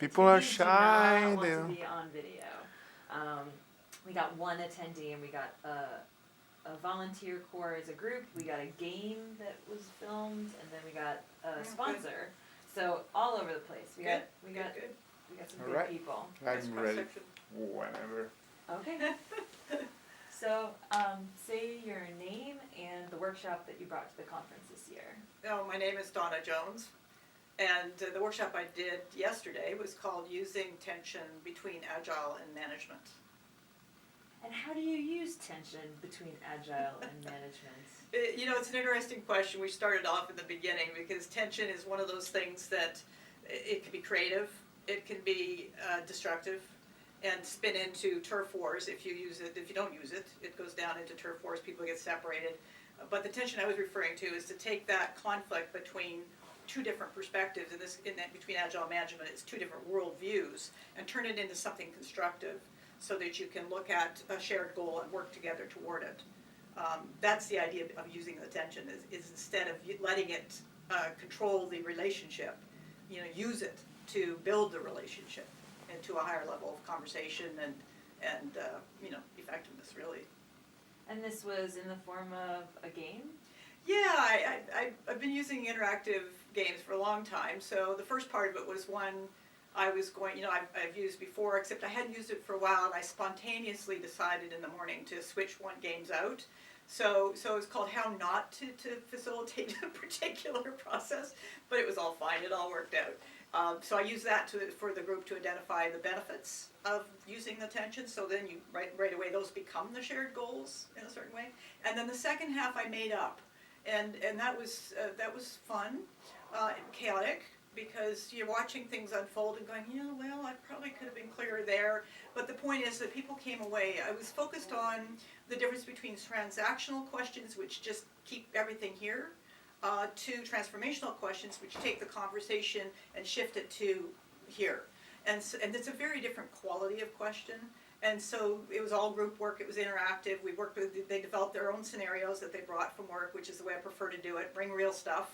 People are attendees do shy. not want They to don't. be on video. We got one attendee and we got a volunteer corps as a group. We got a game that was filmed, and then we got a sponsor. So all over the place. We got some good Alright. people. I'm ready. Whenever. Okay. So, say your name and the workshop that you brought to the conference this year. Oh, my name is Donna Jones, and the workshop I did yesterday was called Using Tension Between Agile and Management. And how do you use tension between agile and management? It's an interesting question. We started off in the beginning because tension is one of those things that it can be creative, it can be destructive, and spin into turf wars if you use it. If you don't use it, it goes down into turf wars. People get separated. But the tension I was referring to is to take that conflict between two different perspectives, between agile management, it's two different worldviews, and turn it into something constructive, so that you can look at a shared goal and work together toward it. That's the idea of using the tension, is instead of letting it control the relationship, use it to build the relationship into a higher level of conversation and effectiveness, really. And this was in the form of a game? Yeah, I've been using interactive games for a long time. So the first part of it was one I was going, I've used before, except I hadn't used it for a while, and I spontaneously decided in the morning to switch one games out. So it's called How Not to Facilitate a Particular Process, but it was all fine, it all worked out. So I use that for the group to identify the benefits of using the tension, so then you right away those become the shared goals in a certain way. And then the second half I made up, and that was fun, chaotic, because you're watching things unfold and going, well, I probably could have been clearer there. But the point is that people came away. I was focused on the difference between transactional questions, which just keep everything here, to transformational questions, which take the conversation and shift it to here. And it's a very different quality of question. And so it was all group work, it was interactive. They developed their own scenarios that they brought from work, which is the way I prefer to do it. Bring real stuff,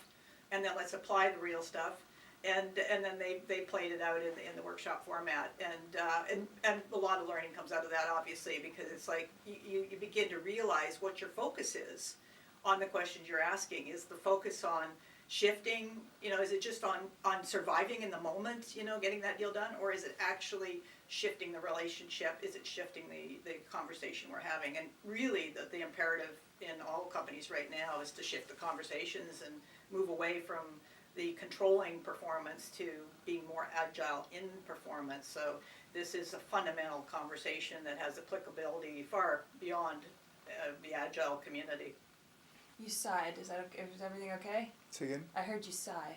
and then let's apply the real stuff. And then they played it out in the workshop format, and a lot of learning comes out of that, obviously, because it's like you begin to realize what your focus is on the questions you're asking. Is the focus on shifting, is it just on surviving in the moment, getting that deal done, or is it actually shifting the relationship? Is it shifting the conversation we're having? And really the imperative in all companies right now is to shift the conversations and move away from the controlling performance to being more agile in performance. So this is a fundamental conversation that has applicability far beyond the agile community. You sighed. Is everything okay? Say again? I heard you sigh.